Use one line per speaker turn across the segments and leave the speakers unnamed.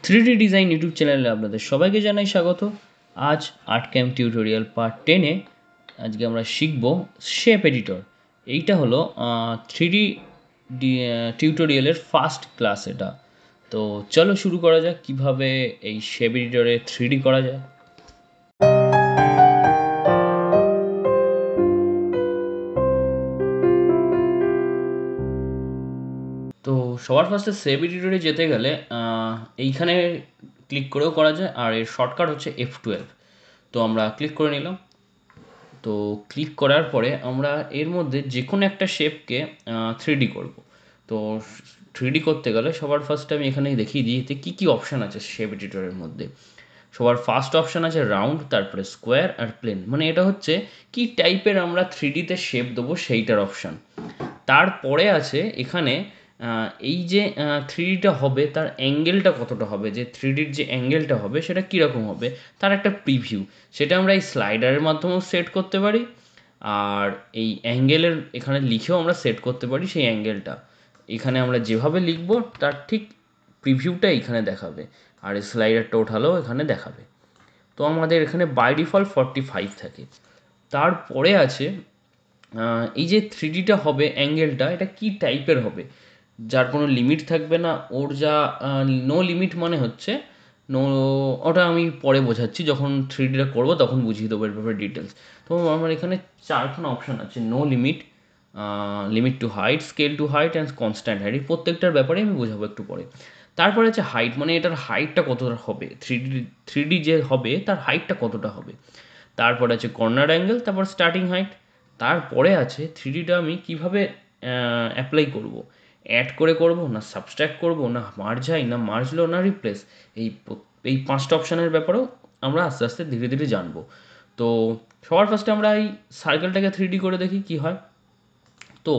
3D design YouTube চ্যানেলে আপনাদের সবাইকে জানাই স্বাগত। আজ আর্টক্যাম্প টিউটোরিয়াল পার্ট 10-এ আজকে আমরা শিখব শেপ এডিটর। এইটা হলো 3D টিউটোরিয়ালের ফার্স্ট ক্লাস এটা। তো চলো শুরু করা যাক কীভাবে এই শেপ এডিটরে 3D করা যায়। তো সবার ফার্স্টে শেপ এডিটরে যেতে গেলে এইখানে ক্লিক করেও করা যায়, আর এর শর্টকাট হচ্ছে F12। তো আমরা ক্লিক করে নিলাম। তো ক্লিক করার পরে আমরা এর মধ্যে যে কোনো একটা শেপকে 3D করব। তো 3D করতে গেলে সবার ফার্স্টে আমি এখানে দেখিয়ে দিই এতে কী কী অপশান আছে শেপ এডিটরের মধ্যে। সবার ফার্স্ট অপশান আছে রাউন্ড, তারপরে স্কোয়ার আর প্লেন। মানে এটা হচ্ছে কি টাইপের আমরা 3Dতে শেপ দেবো সেইটার অপশান। তারপরে আছে এখানে এই যে 3Dটা হবে তার অ্যাঙ্গেলটা কতটা হবে, যে 3Dর যে অ্যাঙ্গেলটা হবে সেটা কীরকম হবে তার একটা প্রিভিউ। সেটা আমরা এই স্লাইডারের মাধ্যমেও সেট করতে পারি, আর এই অ্যাঙ্গেলের এখানে লিখেও আমরা সেট করতে পারি সেই অ্যাঙ্গেলটা। এখানে আমরা যেভাবে লিখব তার ঠিক প্রিভিউটা এখানে দেখাবে, আর এই স্লাইডারটা ওঠালেও এখানে দেখাবে। তো আমাদের এখানে বাই ডিফল্ট 45 থাকে। তারপরে আছে এই যে 3Dটা হবে অ্যাঙ্গেলটা এটা কী টাইপের হবে, যার কোনো লিমিট থাকবে না। ওর যা নো লিমিট মানে হচ্ছে নো, ওটা আমি পরে বোঝাচ্ছি, যখন 3Dটা করবো তখন বুঝিয়ে দেবো এর ব্যাপারে ডিটেলস। তো আমার এখানে চারখানা অপশান আছে: no limit, limit to height, scale to height and constant height. এই প্রত্যেকটার ব্যাপারে আমি বোঝাবো একটু পরে। তারপরে আছে হাইট, মানে এটার হাইটটা কতটা হবে, 3D যে হবে তার হাইটটা কতটা হবে। তারপর আছে কর্নার অ্যাঙ্গেল, তারপর স্টার্টিং হাইট। তারপরে আছে 3Dটা আমি কীভাবে অ্যাপ্লাই করব, অ্যাড করে করব না সাবস্ট্রাক্ট করব না মার্জাই না মার্জলো না রিপ্লেস। এই পাঁচটা অপশানের ব্যাপারেও আমরা আস্তে আস্তে ধীরে ধীরে জানবো। তো সবার ফার্স্টে আমরা এই সার্কেলটাকে 3D করে দেখি কি হয়। তো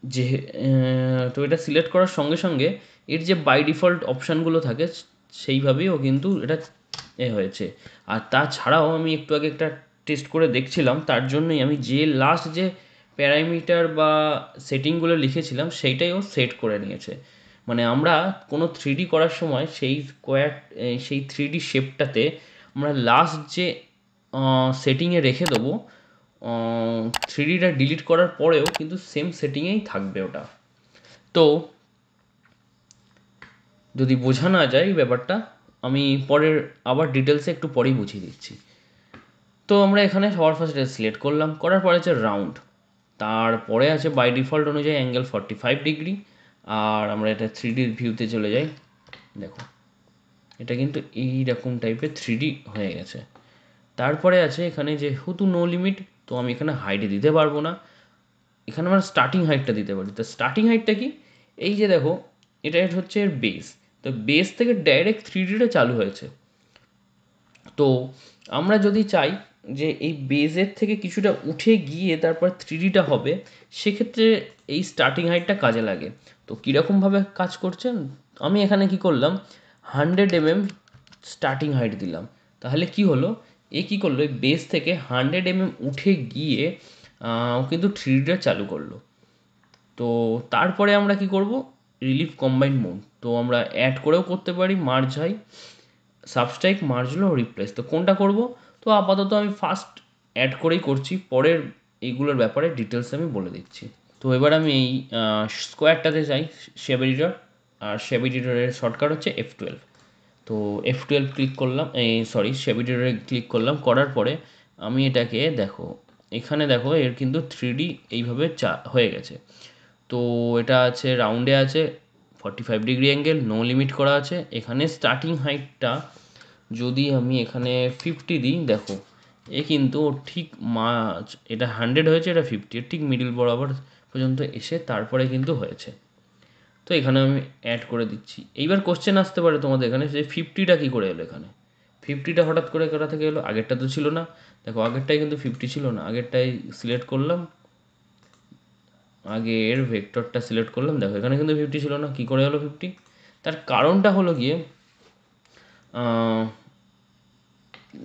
যে তো এটা সিলেক্ট করার সঙ্গে সঙ্গে এর যে বাই ডিফল্ট অপশানগুলো থাকে সেইভাবেই ও কিন্তু এটা হয়েছে। আর তাছাড়াও আমি একটু আগে একটা টেস্ট করে দেখছিলাম, তার জন্যই আমি যে লাস্ট যে প্যারামিটার বা সেটিংগুলো লিখেছিলাম সেইটাই ও সেট করে নিয়েছে। মানে আমরা কোনো 3D করার সময় সেই 3D শেপটাতে আমরা লাস্ট যে সেটিংয়ে রেখে দেবো, 3Dটা ডিলিট করার পরেও কিন্তু সেম সেটিংয়েই থাকবে ওটা। তো যদি বোঝা না যায় এই ব্যাপারটা আমি পরের আবার ডিটেলসে একটু পরেই বুঝিয়ে দিচ্ছি। তো আমরা এখানে সবার ফার্স্টে সিলেক্ট করলাম, করার পরে আছে রাউন্ড, তারপরে আছে বাই ডিফল্ট অনুযায়ী অ্যাঙ্গেল 45 ডিগ্রি। আর আমরা এটা 3D ভিউতে চলে যাই। দেখো এটা কিন্তু এইরকম টাইপের 3D হয়ে গেছে। তারপরে আছে এখানে যেহেতু নো লিমিট, তো আমি এখানে হাইটে দিতে পারবো না, এখানে আমরা স্টার্টিং হাইটটা দিতে পারি। তো স্টার্টিং হাইটটা কি, এই যে দেখো এটা হচ্ছে এর বেস। তো বেস থেকে ডাইরেক্ট 3Dটা চালু হয়েছে। তো আমরা যদি চাই যে এই বেজের থেকে কিছুটা উঠে গিয়ে তারপর 3Dটা হবে, সেক্ষেত্রে এই স্টার্টিং হাইটটা কাজে লাগে। তো কীরকমভাবে কাজ করছে, আমি এখানে কি করলাম 100 mm স্টার্টিং হাইট দিলাম। তাহলে কি হলো, এ কী করলো এই বেস থেকে 100 mm উঠে গিয়ে ও কিন্তু 3Dটা চালু করলো। তো তারপরে আমরা কি করব, রিলিফ কম্বাইন্ড মোড। তো আমরা অ্যাড করেও করতে পারি, মার্জ হাই, সাবস্ট্রাক্ট, মার্জলো, রিপ্লেস। তো কোনটা করব, তো আপাতত আমি ফার্স্ট অ্যাড করেই করছি, পরের এইগুলোর ব্যাপারে ডিটেলস আমি বলে দিচ্ছি। তো এবার আমি এই স্কোয়ারটাতে যাই, শেপ এডিটর, আর শেপ এডিটরের শর্টকাট হচ্ছে F12। তো F12 ক্লিক করলাম, শেপ এডিটরে ক্লিক করলাম, করার পরে আমি এটাকে দেখো এখানে দেখো এর কিন্তু 3D এইভাবে হয়ে গেছে। তো এটা আছে রাউন্ডে আছে 45 ডিগ্রি অ্যাঙ্গেল, নো লিমিট করা আছে। এখানে স্টার্টিং হাইটটা যদি আমি এখানে 50 দিই, দেখো এ কিন্তু ঠিক এটা 100 হয়েছে, এটা 50, ঠিক মিডিল বরাবর পর্যন্ত এসে তারপরে কিন্তু হয়েছে। তো এখানে আমি অ্যাড করে দিচ্ছি। এইবার কোশ্চেন আসতে পারে তোমাদের এখানে যে 50টা কী করে এলো, এখানে 50টা হঠাৎ করে কোথা থেকে এলো, আগেরটা তো ছিল না। দেখো আগেরটাই কিন্তু 50 ছিল না, আগেরটাই সিলেক্ট করলাম, আগের ভেক্টরটা সিলেক্ট করলাম, দেখো এখানে কিন্তু 50 ছিল না, কী করে হলো 50? তার কারণটা হলো গিয়ে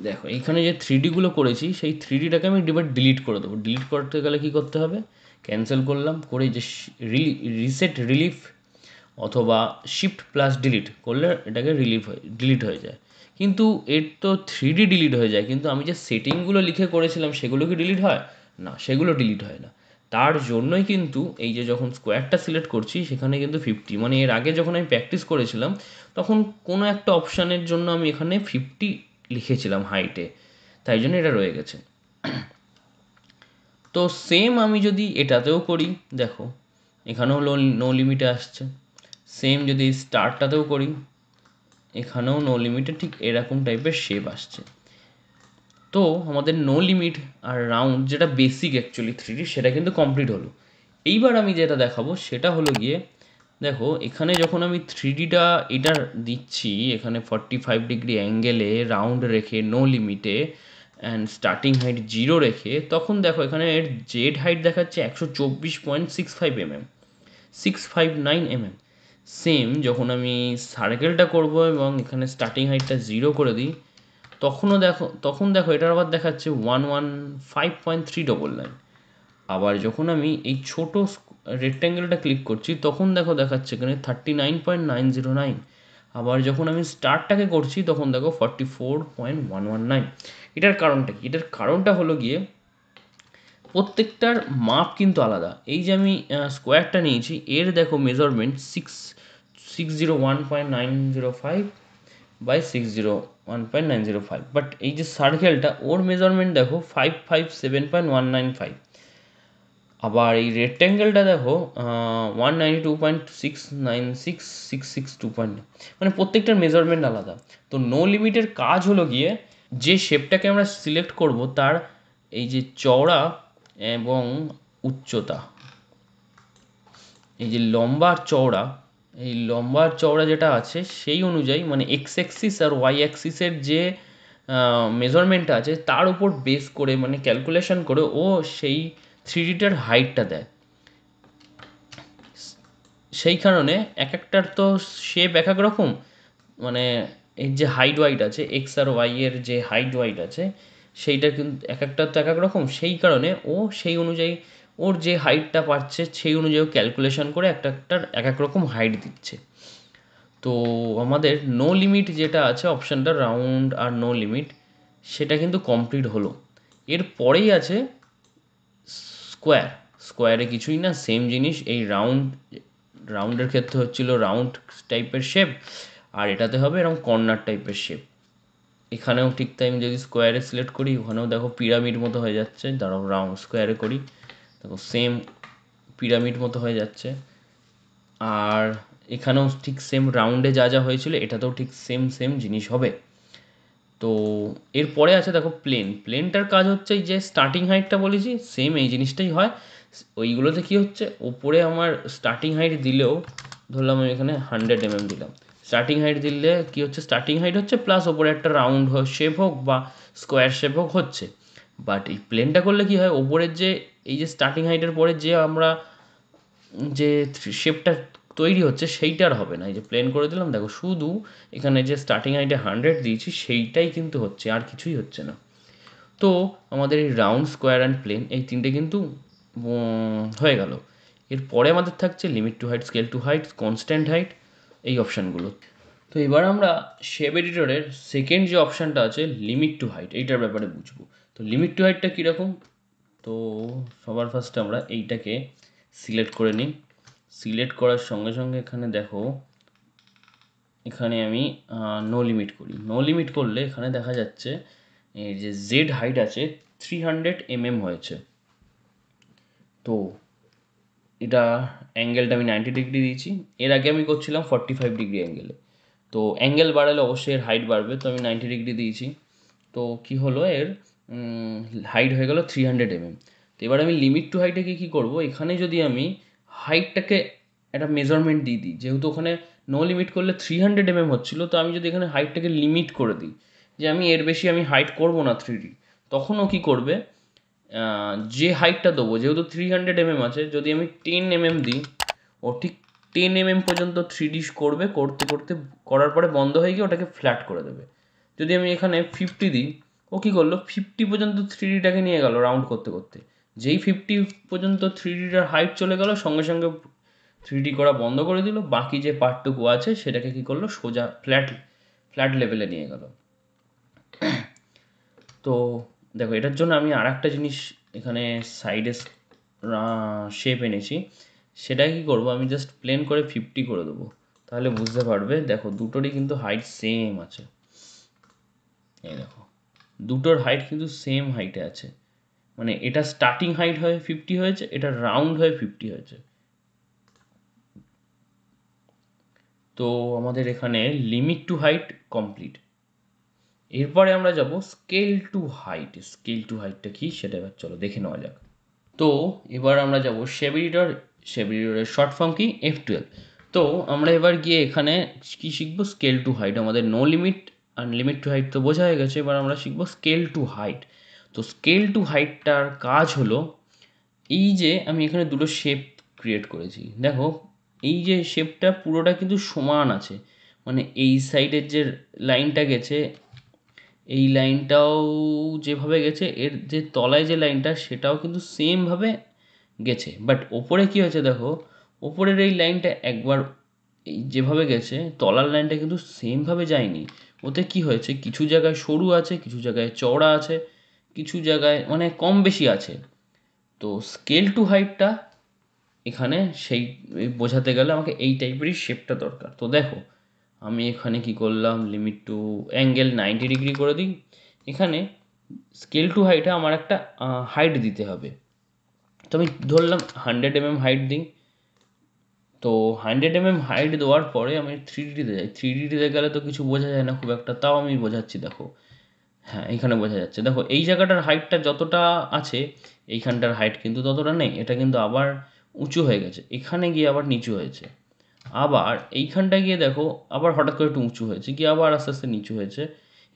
দেখো এইখানে যে 3Dগুলো করেছি সেই 3Dটাকে আমি এবার ডিলিট করে দেবো। ডিলিট করতে গেলে কী করতে হবে, ক্যান্সেল করলাম, করে যে রিসেট রিলিফ অথবা শিফট প্লাস ডিলিট করলে এটাকে ডিলিট হয়ে যায়। কিন্তু এর তো 3D ডিলিট হয়ে যায়, কিন্তু আমি যে সেটিংগুলো লিখে করেছিলাম সেগুলো কি ডিলিট হয়? না, সেগুলো ডিলিট হয় না। তার জন্যই কিন্তু এই যে যখন স্কোয়ারটা সিলেক্ট করছি সেখানে কিন্তু 50, মানে এর আগে যখন আমি প্র্যাকটিস করেছিলাম তখন কোনো একটা অপশানের জন্য আমি এখানে 50 লিখেছিলাম হাইটে, তাই জন্য এটা রয়ে গেছে। তো সেম আমি যদি এটাতেও করি, দেখো এখানেও নো লিমিটে আসছে। সেম যদি স্টারটাতেও করি, এখানেও নো লিমিটে ঠিক এরকম টাইপের শেপ আসছে। তো আমাদের নো লিমিট আর রাউন্ড যেটা বেসিক অ্যাকচুয়ালি 3D, সেটা কিন্তু কমপ্লিট হলো। এইবার আমি যেটা দেখাবো সেটা হলো গিয়ে, দেখো এখানে যখন আমি 3Dটা এটা দিচ্ছি, এখানে 45 ডিগ্রি অ্যাঙ্গেলে রাউন্ড রেখে নো লিমিটে অ্যান্ড স্টার্টিং হাইট 0 রেখে, তখন দেখো এখানে এর জেড হাইট দেখাচ্ছে 124.65 mm, 659 mm। সেম যখন আমি সার্কেলটা করব এবং এখানে স্টার্টিং হাইটটা 0 করে দিই, তখন দেখো এটার আবার দেখাচ্ছে 115.399। আবার যখন আমি এই ছোট রেক্ট্যাঙ্গেলটা ক্লিক করছি তখন দেখো দেখাচ্ছে এখানে 39.909। আবার যখন আমি স্টারটাকে করছি তখন দেখো 44.119। এটার কারণটা কি? এটার কারণটা হলো গিয়ে প্রত্যেকটার মাপ কিন্তু আলাদা। এই যে আমি স্কোয়ারটা নিয়েছি, এর দেখো মেজারমেন্ট 601.905 বাই 601.905, বাট এই যে সার্কেলটা ওর মেজারমেন্ট দেখো 557.195। আবার এই রেক্ট্যাঙ্গেলটা দেখো 192.696,662, মানে প্রত্যেকটার মেজারমেন্ট আলাদা। তো নো লিমিটের কাজ হলো গিয়ে যে শেপটাকে আমরা সিলেক্ট করব তার এই যে চওড়া এবং উচ্চতা, এই যে লম্বা আর চওড়া, এই লম্বা আর চওড়া যেটা আছে সেই অনুযায়ী, মানে এক্স অ্যাক্সিস আর ওয়াই অ্যাক্সিসের যে মেজারমেন্টটা আছে তার উপর বেস করে, মানে ক্যালকুলেশন করে ও সেই 3Dটার হাইটটা দেয়। সেই কারণে এক একটার তো শেপ এক এক রকম, মানে এর যে হাইট ওয়াইট আছে, এক্স আর ওয়াই এর যে হাইট ওয়াইট আছে সেইটা কিন্তু এক একটার তো এক এক রকম। সেই কারণে ও সেই অনুযায়ী ওর যে হাইটটা পাচ্ছে সেই অনুযায়ী ক্যালকুলেশন করে একটা একটার এক এক রকম হাইট দিচ্ছে। তো আমাদের নো লিমিট যেটা আছে অপশানটা, রাউন্ড আর নো লিমিট, সেটা কিন্তু কমপ্লিট হলো। এর পরেই আছে স্কোয়ার। স্কোয়ারে কিছুই না, সেম জিনিস। এই রাউন্ডের ক্ষেত্রে হচ্ছিল রাউন্ড টাইপের শেপ, আর এটাতে হবে এরকম কর্নার টাইপের শেপ। এখানেও ঠিক তাই, আমি যদি স্কোয়ারে সিলেক্ট করি ওখানেও দেখো পিরামিড মতো হয়ে যাচ্ছে। দাঁড়াও রাউন্ড স্কোয়ারে করি, দেখো সেম পিরামিড মতো হয়ে যাচ্ছে। আর এখানেও ঠিক সেম রাউন্ডে যা যা হয়েছিল এটাতেও ঠিক সেম সেম জিনিস হবে। তো এরপরে আছে দেখো প্লেনটার কাজ হচ্ছে এই যে স্টার্টিং হাইটটা বলেছি সেম এই জিনিসটাই হয়। ওইগুলোতে কি হচ্ছে, ওপরে আমার স্টার্টিং হাইট দিলেও, ধরলাম আমি এখানে 100 mm দিলাম, স্টার্টিং হাইট দিলে কি হচ্ছে, স্টার্টিং হাইট হচ্ছে প্লাস ওপরে একটা রাউন্ড শেপ হোক বা স্কোয়ার শেপ হোক হচ্ছে। বাট এই প্লেনটা করলে কি হয়, ওপরের যে এই যে স্টার্টিং হাইটের পরে যে আমরা যে শেপটা তৈরি হচ্ছে সেইটা আর হবে না। এই যে প্লেন করে দিলাম, দেখো শুধু এখানে যে স্টার্টিং হাইটে 100 দিয়েছি সেইটাই কিন্তু হচ্ছে, আর কিছুই হচ্ছে না। তো আমাদের এই রাউন্ড, স্কোয়ার অ্যান্ড প্লেন এই তিনটে কিন্তু হয়ে গেল। এরপরে আমাদের থাকছে limit to height, scale to height, constant height, এই অপশানগুলো। তো এবার আমরা শেপ এডিটরের সেকেন্ড যে অপশানটা আছে লিমিট টু হাইট, এইটার ব্যাপারে বুঝবো। তো লিমিট টু হাইটটা কীরকম, তো সবার ফার্স্টে আমরা এইটাকে সিলেক্ট করে নিই। সিলেক্ট করার সঙ্গে সঙ্গে এখানে দেখো, এখানে আমি নো লিমিট করি। নো লিমিট করলে এখানে দেখা যাচ্ছে এই যে জেড হাইট আছে 300 mm হয়েছে। তো এটা অ্যাঙ্গেলটা আমি 90 ডিগ্রি দিয়েছি, এর আগে আমি করছিলাম 45 ডিগ্রি অ্যাঙ্গেলে। তো অ্যাঙ্গেল বাড়ালে অবশ্যই এর হাইট বাড়বে, তো আমি 90 ডিগ্রি দিয়েছি। তো কি হলো, এর হাইট হয়ে গেল 300 mm। তো এবার আমি লিমিট টু হাইটে কী করবো, এখানে যদি আমি হাইটটাকে একটা মেজারমেন্ট দিয়ে দিই, যেহেতু ওখানে নো লিমিট করলে 300 mm হচ্ছিলো, তো আমি যদি এখানে হাইটটাকে লিমিট করে দিই যে আমি এর বেশি আমি হাইট করবো না 3D, তখন ও কী করবে, যে হাইটটা দেবো যেহেতু 300 mm আছে, যদি আমি 10 mm দিই ও ঠিক 10 mm পর্যন্ত 3D করবে, করতে করতে করার পরে বন্ধ হয়ে গিয়ে ওটাকে ফ্ল্যাট করে দেবে। যদি আমি এখানে 50 দিই, ও কী করলো 50 পর্যন্ত 3Dটাকে নিয়ে গেল রাউন্ড করতে করতে। যেই 50 পর্যন্ত 3Dটার হাইট চলে গেল, সঙ্গে সঙ্গে 3D করা বন্ধ করে দিল, বাকি যে পার্টটুকু আছে সেটাকে কি করলো, সোজা ফ্ল্যাট লেভেলে নিয়ে গেল। তো দেখো এটার জন্য আমি আর একটা জিনিস এখানে সাইডে শেপ এনেছি, সেটা কি করব, আমি জাস্ট প্লেন করে 50 করে দেবো, তাহলে বুঝতে পারবে। দেখো দুটোরই কিন্তু হাইট সেম আছে, এই দেখো দুটোর হাইট কিন্তু সেম হাইটে আছে, মানে এটা স্টার্টিং হাইট হয়ে 50 হয়েছে, এটা রাউন্ড হয়ে 50 হয়েছে। তো আমাদের এখানে লিমিট টু হাইট কমপ্লিট। এরপরে আমরা যাব scale to height. Scale to হাইটটা কি সেটা এবার চলো দেখে নেওয়া যাক। তো এবার আমরা যাব শেবিডিটরের শর্ট ফর্ম কি, F12। তো আমরা এবার গিয়ে এখানে কি শিখবো, স্কেল টু হাইট। আমাদের no limit R limit to height তো বোঝা হয়ে গেছে, এবার আমরা শিখবো স্কেল টু হাইট। তো স্কেল টু হাইটটার কাজ হলো, এই যে আমি এখানে দুটো শেপ ক্রিয়েট করেছি, দেখো এই যে শেপটা পুরোটা কিন্তু সমান আছে, মানে এই সাইডের যে লাইনটা গেছে, এই লাইনটাও যেভাবে গেছে, এর যে তলায় যে লাইনটা সেটাও কিন্তু সেমভাবে গেছে। বাট ওপরে কি হয়েছে দেখো, ওপরের এই লাইনটা একবার এই যেভাবে গেছে, তলার লাইনটা কিন্তু সেমভাবে যায়নি। ওতে কি হয়েছে, কিছু জায়গায় সরু আছে, কিছু জায়গায় চওড়া আছে, কিছু জায়গায় মানে কম বেশি আছে। তো স্কেল টু হাইটটা এখানে সেই বোঝাতে গেলে আমাকে এই টাইপেরই শেপটা দরকার। তো দেখো আমি এখানে কি করলাম, লিমিট টু অ্যাঙ্গেল 90 ডিগ্রি করে দিই। এখানে স্কেল টু হাইটে আমার একটা হাইট দিতে হবে, তো আমি ধরলাম 100 mm হাইট দিই। তো 100 mm হাইট দেওয়ার পরে আমি 3D-তে যাই। 3D-তে গেলে তো কিছু বোঝা যায় না খুব একটা, তাও আমি বোঝাচ্ছি। দেখো হ্যাঁ এইখানে বোঝা যাচ্ছে, দেখো এই জায়গাটার হাইটটা যতটা আছে এইখানটার হাইট কিন্তু ততটা নেই, এটা কিন্তু আবার উঁচু হয়ে গেছে, এখানে গিয়ে আবার নিচু হয়েছে, আবার এইখানটায় গিয়ে দেখো আবার হঠাৎ করে একটু উঁচু হয়েছে, গিয়ে আবার আস্তে আস্তে নিচু হয়েছে,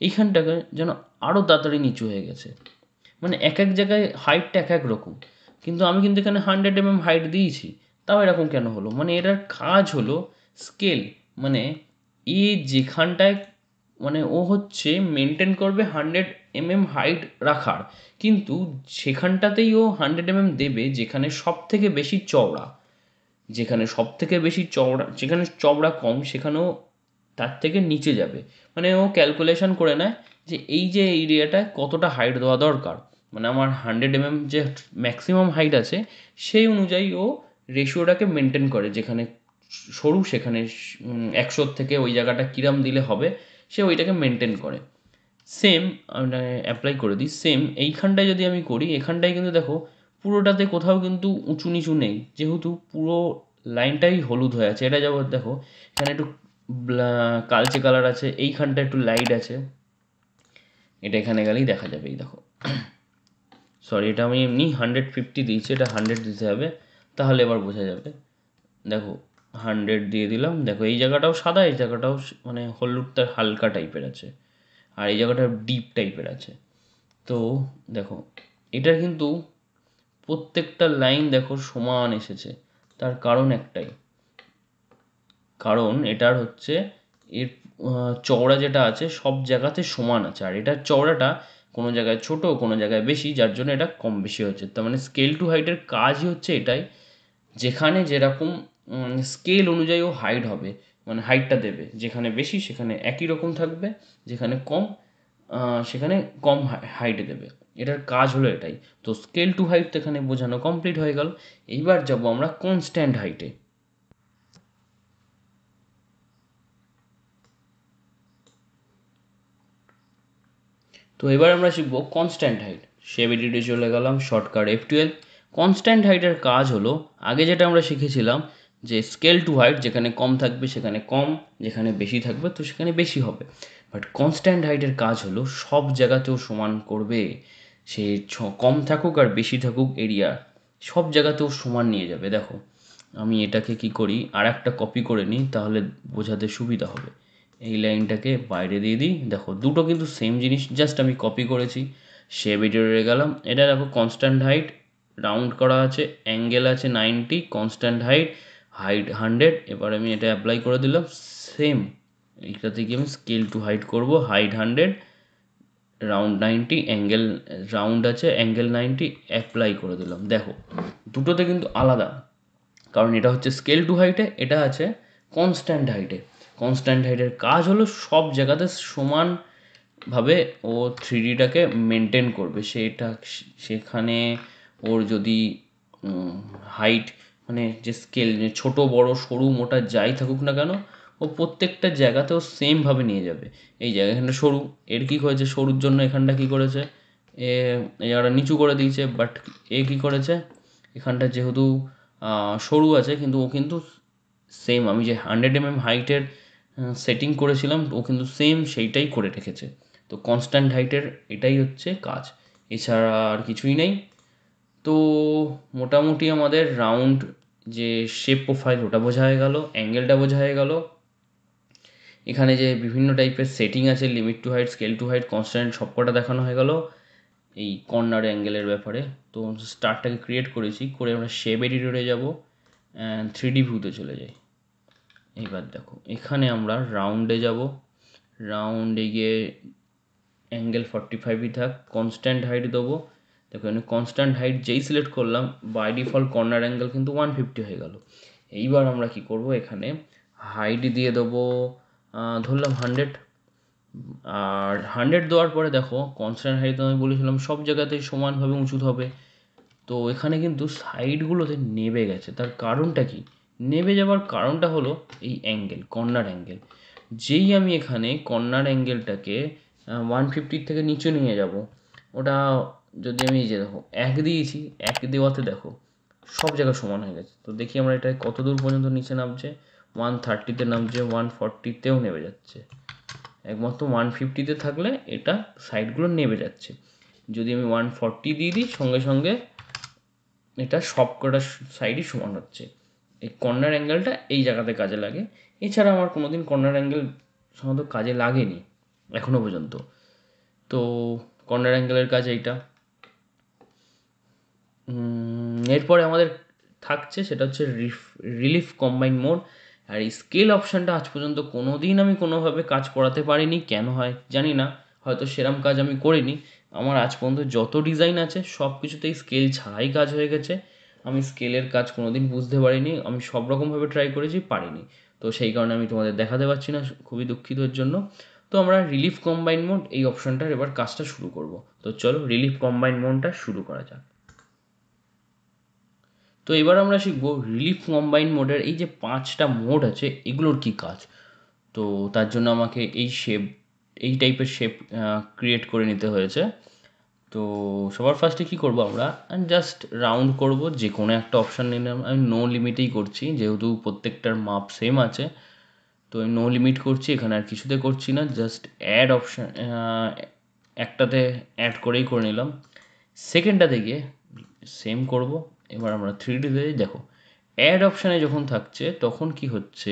এইখানটাকে যেন আরও তাড়াতাড়ি নিচু হয়ে গেছে। মানে এক এক জায়গায় হাইটটা এক এক রকম, কিন্তু আমি কিন্তু এখানে 100 mm হাইট দিয়েছি, তাও এরকম কেন হলো, মানে এটার কাজ হলো স্কেল, মানে এ যেখানটায় মানে ও হচ্ছে মেনটেন করবে 100 mm হাইট রাখার, কিন্তু সেখানটাতেই ও 100 mm দেবে যেখানে সব থেকে বেশি চওড়া, যেখানে সব থেকে বেশি চওড়া, যেখানে চওড়া কম সেখানেও তার থেকে নিচে যাবে। মানে ও ক্যালকুলেশন করে নেয় যে এই যে এরিয়াটায় কতটা হাইট দেওয়া দরকার, মানে আমার 100 mm যে ম্যাক্সিমাম হাইট আছে সেই অনুযায়ী ও রেশিওটাকে মেনটেন করে, যেখানে সরু সেখানে 100 থেকে ওই জায়গাটা কিরাম দিলে হবে সে ওইটাকে মেনটেন করে। সেম অ্যাপ্লাই করে দিই, সেম এইখানটায় যদি আমি করি, এখানটায় কিন্তু দেখো পুরোটাতে কোথাও কিন্তু উঁচু নিচু নেই, যেহেতু পুরো লাইনটাই হলুদ হয়ে আছে। এটা যাবো দেখো এখানে একটু কালচে কালার আছে, এইখানটা একটু লাইট আছে, এটা এখানে গেলেই দেখা যাবে। এই দেখো সরি, এটা আমি এমনি 150 দিয়েছি, এটা 100 দিতে হবে, তাহলে এবার বোঝা যাবে। দেখো 100 দিয়ে দিলাম, দেখো এই জায়গাটাও সাদা, এই জায়গাটাও মানে হলুদটা হালকা টাইপের আছে, আর এই জায়গাটা ডিপ টাইপের আছে। তো দেখো এটা কিন্তু প্রত্যেকটা লাইন দেখো সমান এসেছে, তার কারণ একটাই, কারণ এটার হচ্ছে এর চওড়া যেটা আছে সব জায়গাতে সমান আছে, আর এটার চওড়াটা কোনো জায়গায় ছোট কোনো জায়গায় বেশি, যার জন্য এটা কম বেশি হচ্ছে। তার মানে স্কেল টু হাইটের কাজই হচ্ছে এটাই, যেখানে যেরকম স্কেল অনুযায়ী ও হাইট হবে, মানে হাইটটা দেবে, যেখানে বেশি সেখানে একই রকম থাকবে, যেখানে কম সেখানে কম হাইটে দেবে। এটার কাজ হলো এটাই। তো স্কেল টু হাইট তো এখানে বোঝানো কমপ্লিট হয়ে গেল। এইবার যাব আমরা কনস্ট্যান্ট হাইটে। তো এবার আমরা শিখবো কনস্ট্যান্ট হাইট। শেবিডিডে চলে গেলাম, শর্টকাট F12। কনস্ট্যান্ট হাইটের কাজ হলো, আগে যেটা আমরা শিখেছিলাম যে স্কেল টু হাইট, যেখানে কম থাকবে সেখানে কম, যেখানে বেশি থাকবে তো সেখানে বেশি হবে। বাট কনস্ট্যান্ট হাইটের কাজ হলো সব জায়গাতেও সমান করবে, সে কম থাকুক আর বেশি থাকুক এরিয়া, সব জায়গাতেও সমান নিয়ে যাবে। দেখো আমি এটাকে কি করি, আর একটা কপি করে নিই, তাহলে বোঝাতে সুবিধা হবে। এই লাইনটাকে বাইরে দিয়ে দিই, দেখো দুটো কিন্তু সেম জিনিস, জাস্ট আমি কপি করেছি। সে ভিডিওরে গেলাম, এটা দেখো কনস্ট্যান্ট হাইট রাউন্ড করা আছে, অ্যাঙ্গেল আছে 90, কনস্ট্যান্ট হাইট, হাইট 100। এবার আমি এটা অ্যাপ্লাই করে দিলাম, সেম এইটা থেকে আমি স্কেল টু হাইট করব, হাইট 100, রাউন্ড 90, অ্যাঙ্গেল রাউন্ড আছে, অ্যাঙ্গেল 90, অ্যাপ্লাই করে দিলাম। দেখো দুটোতে কিন্তু আলাদা, কারণ এটা হচ্ছে স্কেল টু হাইটে, এটা আছে কনস্ট্যান্ট হাইটে। কনস্ট্যান্ট হাইটের কাজ হলো সব জায়গাতে সমানভাবে ও থ্রি ডিটাকে মেনটেন করবে। সেখানে ওর যদি হাইট মানে যে স্কেল ছোট বড় সরু মোটা যাই থাকুক না কেন, ও প্রত্যেকটা জায়গাতেও সেমভাবে নিয়ে যাবে। এই জায়গা এখানটা সরু, এর কী করেছে সরুর জন্য এখানটা কী করেছে, এই জায়গাটা নিচু করে দিয়েছে। বাট এ কী করেছে, এখানটা যেহেতু সরু আছে কিন্তু ও কিন্তু সেম আমি যে 100 mm হাইটের সেটিং করেছিলাম ও কিন্তু সেম সেইটাই করে রেখেছে। তো কনস্ট্যান্ট হাইটের এটাই হচ্ছে কাজ, এছাড়া আর কিছুই নেই। তো মোটামুটি আমাদের রাউন্ড যে শেপ প্রোফাইল ওটা বোঝা হয়ে গেল, অ্যাঙ্গেলটা বোঝা হয়ে গেল। এখানে যে বিভিন্ন টাইপের সেটিং আছে, limit to height, scale to height, constant, সবকটা দেখানো হয়ে গেল এই কর্নার অ্যাঙ্গেলের ব্যাপারে। তো স্টারটাকে ক্রিয়েট করেছি, করে আমরা শেপ এডিটরে যাব অ্যান্ড 3D ভিউতে চলে যাই। এইবার দেখো এখানে আমরা রাউন্ডে যাব, রাউন্ডে গিয়ে অ্যাঙ্গেল 45ই থাক, কনস্ট্যান্ট হাইট দেবো। দেখো এখানে কনস্ট্যান্ট হাইট যেই সিলেক্ট করলাম বাই ডিফল্ট কর্নার অ্যাঙ্গেল কিন্তু 150 হয়ে গেল। এইবার আমরা কি করব, এখানে হাইট দিয়ে দেবো ধরলাম 100। আর 100 দেওয়ার পরে দেখো কনস্ট্যান্ট হাইট আমি বলেছিলাম সব জায়গাতেই সমানভাবে উঁচু হবে। তো এখানে কিন্তু সাইডগুলোতে নেবে গেছে, তার কারণটা কি, নেবে যাওয়ার কারণটা হলো এই অ্যাঙ্গেল, কর্নার অ্যাঙ্গেল। যেই আমি এখানে কর্নার অ্যাঙ্গেলটাকে 150 থেকে নিচে নিয়ে যাব, ওটা যদি আমি যে দেখো 1 দিয়েছি, 1 দেওয়াতে দেখো সব জায়গা সমান হয়ে গেছে। তো দেখি আমরা এটা কত দূর পর্যন্ত নিচে নামছে, 130তে নামছে, 140তেও নেমে যাচ্ছে। একমাত্র 150তে থাকলে এটা সাইডগুলো নেমে যাচ্ছে। যদি আমি 140 দিয়ে দিই সঙ্গে সঙ্গে এটা সব কটা সাইডই সমান হচ্ছে। এই কর্নার অ্যাঙ্গেলটা এই জায়গাতে কাজে লাগে, এছাড়া আমার কোনোদিন কর্নার অ্যাঙ্গেল সাধারণত কাজে লাগেনি এখনো পর্যন্ত। তো কর্নার অ্যাঙ্গেলের কাজ এইটা। এরপরে আমাদের থাকছে সেটা হচ্ছে রিলিফ কম্বাইন মোড। আর এই স্কেল অপশানটা আজ পর্যন্ত কোনো দিন আমি কোনোভাবে কাজ করাতে পারিনি, কেন হয় জানি না, হয়তো সেরম কাজ আমি করিনি। আমার আজ পর্যন্ত যত ডিজাইন আছে সব কিছুতেই স্কেল ছাড়াই কাজ হয়ে গেছে। আমি স্কেলের কাজ কোনো দিন বুঝতে পারিনি, আমি সব রকমভাবে ট্রাই করেছি, পারিনি। তো সেই কারণে আমি তোমাদের দেখাতে পারছি না, খুবই দুঃখিত এর জন্য। তো আমরা রিলিফ কম্বাইন মোড এই অপশানটার এবার কাজটা শুরু করব। তো চলো রিলিফ কম্বাইন মোডটা শুরু করা যাক। তো এবার আমরা শিখব রিলিফ কম্বাইন মোডের এই যে 5টা মোড আছে এগুলোর কি কাজ। তো তার জন্য আমাকে এই টাইপের শেপ ক্রিয়েট করে নিতে হয়েছে। তো সবার ফার্স্টে কি করব, আমরা জাস্ট রাউন্ড করব, যে কোনো একটা অপশান নিলাম। আমি নো লিমিটেই করছি যেহেতু প্রত্যেকটার মাপ সেম আছে। তো আমি নো লিমিট করছি, এখানে আর কিছুতে করছি না, জাস্ট অ্যাড অপশান একটাতে অ্যাড করেই করে নিলাম। সেকেন্ডটাতে গিয়ে সেম করব। এবার আমরা 3Dতে দেখো অ্যাড অপশানে যখন থাকছে তখন কি হচ্ছে,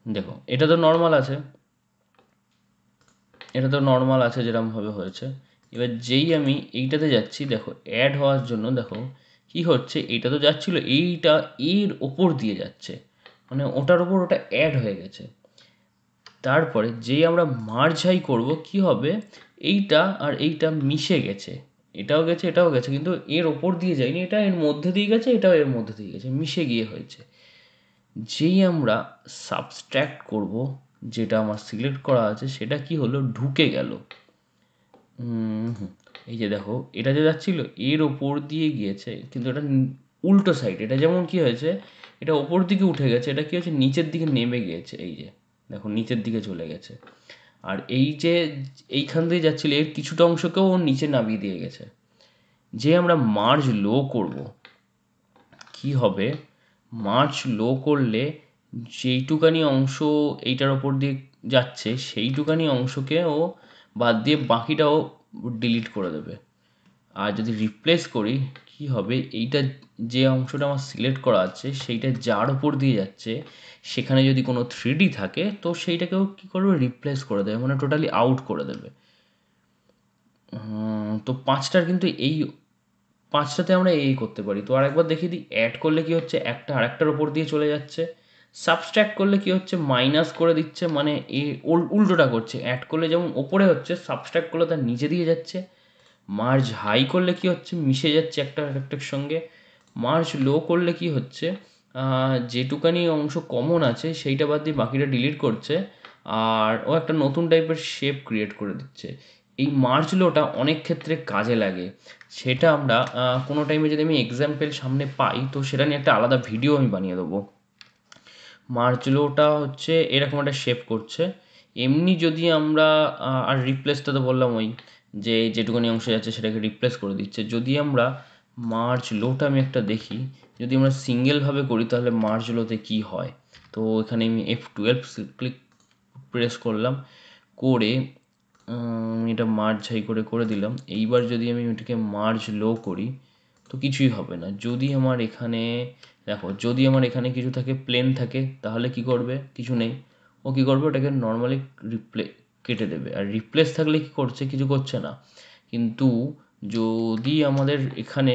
দেখো এটা তো নর্মাল আছে, এটা তো নর্মাল আছে যেরকমভাবে হয়েছে। এবার যেই আমি এইটাতে যাচ্ছি দেখো অ্যাড হওয়ার জন্য, দেখো কি হচ্ছে, এইটা তো যাচ্ছিলো, এইটা এর ওপর দিয়ে যাচ্ছে, মানে ওটার ওপর ওটা অ্যাড হয়ে গেছে। তারপরে যেই আমরা মার্জ হাই করব কি হবে, এইটা আর এইটা মিশে গেছে, এটাও গেছে এটাও গেছে, কিন্তু এর ওপর দিয়ে যায়নি, এটা এর মধ্যে দিয়ে গেছে, এটাও এর মধ্যে দিয়ে গেছে, মিশে গিয়ে হয়েছে। যেই আমরা সাবস্ট্র্যাক্ট করব, যেটা আমার সিলেক্ট করা আছে সেটা কি হলো, ঢুকে গেল। এই যে দেখো এটা যে যাচ্ছিল এর ওপর দিয়ে গিয়েছে, কিন্তু এটা উল্টো সাইড, এটা যেমন কি হয়েছে, এটা ওপর দিকে উঠে গেছে, এটা কি হচ্ছে নিচের দিকে নেমে গিয়েছে, এই যে দেখো নিচের দিকে চলে গেছে। আর এই যে এইখান দিয়ে যাচ্ছিল এর কিছুটা অংশকেও ও নিচে নামিয়ে দিয়ে গেছে। যে আমরা মার্জ লো করব, কি হবে, মার্জ লো করলে যেইটুকানি অংশ এইটার ওপর দিয়ে যাচ্ছে সেইটুকানি অংশকে ও বাদ দিয়ে বাকিটাও ডিলিট করে দেবে। আর যদি রিপ্লেস করি কি হবে, এইটা যে অংশটা আমার সিলেক্ট করা আছে সেইটা যার ওপর দিয়ে যাচ্ছে সেখানে যদি কোনো 3D থাকে তো সেইটাকেও কী করবে, রিপ্লেস করে দেবে, মানে টোটালি আউট করে দেবে। তো 5টার কিন্তু এই 5টাতে আমরা এই করতে পারি। তো আর একবার দেখিয়ে দিই, অ্যাড করলে কি হচ্ছে একটা আরেকটার ওপর দিয়ে চলে যাচ্ছে, সাবস্ট্র্যাক্ট করলে কি হচ্ছে মাইনাস করে দিচ্ছে, মানে উল্টোটা করছে। অ্যাড করলে যেমন ওপরে হচ্ছে, সাবস্ট্র্যাক্ট করলে তার নিচে দিয়ে যাচ্ছে। মার্জ হাই করলে কি হচ্ছে, মিশে যাচ্ছে একটা আরেকটার সঙ্গে। মার্জ লো করলে কি হচ্ছে, যেটুকানি অংশ কমন আছে সেইটা বাদ দিয়ে বাকিটা ডিলিট করছে, আর ও একটা নতুন টাইপের শেপ ক্রিয়েট করে দিচ্ছে। এই মার্জ লোটা অনেক ক্ষেত্রে কাজে লাগে। সেটা আমরা কোনো টাইমে যদি আমি এক্সাম্পল সামনে পাই তো সেটা নিয়ে একটা আলাদা ভিডিও আমি বানিয়ে দেবো। মার্জ লোটা হচ্ছে এরকম একটা শেপ করছে। এমনি যদি আমরা আর রিপ্লেসটা তো বললাম ওই যে যেটুকুনি অংশ যাচ্ছে সেটাকে রিপ্লেস করে দিচ্ছে। যদি আমরা মার্জ লোটা আমি একটা দেখি, যদি আমরা সিঙ্গেলভাবে করি তাহলে মার্জ লোতে কী হয়। তো এখানে আমি F12 ক্লিক প্রেস করলাম, করে এটা মার্জ হাই করে দিলাম। এইবার যদি আমি এটাকে মার্জ লো করি তো কিছুই হবে না। যদি আমার এখানে দেখো, যদি আমার এখানে কিছু থাকে প্লেন থাকে তাহলে কি করবে, কিছু নেই, ও কী করবে ওটাকে নর্মালি কেটে দেবে। আর রিপ্লেস থাকলে কি করছে, কিছু করছে না। কিন্তু যদি আমাদের এখানে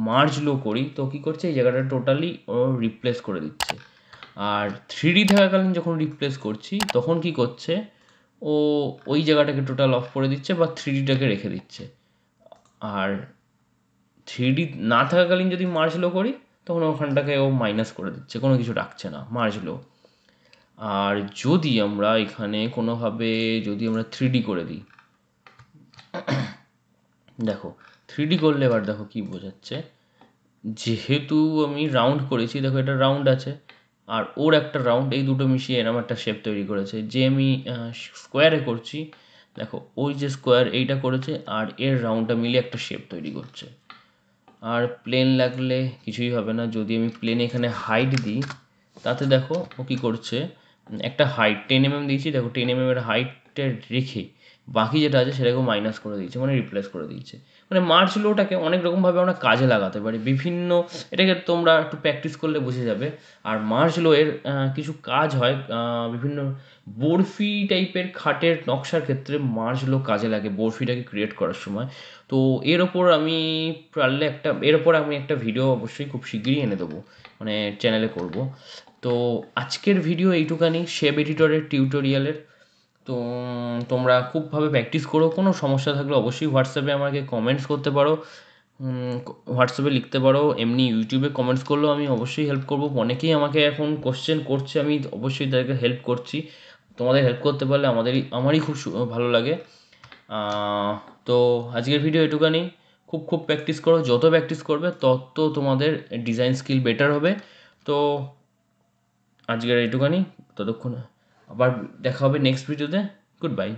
মার্জ লো করি তো কী করছে, এই জায়গাটা টোটালি ও রিপ্লেস করে দিচ্ছে। আর 3D থাকাকালীন যখন রিপ্লেস করছি তখন কি করছে, ও ওই জায়গাটাকে টোটাল অফ করে দিচ্ছে বা 3Dটাকে রেখে দিচ্ছে। আর 3D না থাকাকালীন যদি মার্জ লো করি তখন ওখানটাকে ও মাইনাস করে দিচ্ছে, কোনো কিছু রাখছে না, মার্জ লো। আর যদি আমরা এখানে কোনোভাবে যদি আমরা 3D করে দিই, দেখো 3D করলে এবার দেখো কি বোঝাচ্ছে, যেহেতু আমি রাউন্ড করেছি, দেখো এটা রাউন্ড আছে আর ওর একটা রাউন্ড, এই দুটো মিশিয়ে এরকম একটা শেপ তৈরি করেছে। যে আমি স্কোয়ারে করছি, দেখো ওই যে স্কোয়ার এইটা করেছে আর এর রাউন্ডটা মিলিয়ে একটা শেপ তৈরি করছে। আর প্লেন লাগলে কিছুই হবে না। যদি আমি প্লেনে এখানে হাইট দিই তাতে দেখো ও কী করছে, একটা হাইট 10 mm দিয়েছি, দেখো 10 mm এর হাইটটা রেখে বাকি যেটা আছে সেটাকেও মাইনাস করে দিয়েছে, মানে রিপ্লেস করে দিয়েছে। মানে মার্জ লোটাকে অনেক রকমভাবে আমরা কাজে লাগাতে পারি বিভিন্ন, এটাকে তোমরা একটু প্র্যাকটিস করলে বুঝে যাবে। আর মার্জ লো এর কিছু কাজ হয় বিভিন্ন বরফি টাইপের খাটের নকশার ক্ষেত্রে মার্জ লো কাজে লাগে বরফিটাকে ক্রিয়েট করার সময়। তো এর ওপর আমি পারলে এর ওপর আমি একটা ভিডিও অবশ্যই খুব শিগগিরই এনে দেবো, মানে চ্যানেলে করব। তো আজকের ভিডিও এইটুকানি শেপ এডিটরের টিউটোরিয়ালের। তো তোমরা খুবভাবে প্র্যাকটিস করো। কোনো সমস্যা থাকলে অবশ্যই হোয়াটসঅ্যাপে আমাকে কমেন্টস করতে পারো, হোয়াটসঅ্যাপে লিখতে পারো, এমনি ইউটিউবে কমেন্টস করলেও আমি অবশ্যই হেল্প করবো। অনেকেই আমাকে এখন কোশ্চেন করছে, আমি অবশ্যই তাদেরকে হেল্প করছি। তোমাদের হেল্প করতে পারলে আমারই খুব ভালো লাগে। তো আজকের ভিডিও এটুকানি। খুব খুব প্র্যাকটিস করো, যত প্র্যাকটিস করবে তত তোমাদের ডিজাইন স্কিল বেটার হবে। তো আজকের এটুকানি, ততক্ষণ আবার দেখা হবে নেক্সট ভিডিওতে। Good bye.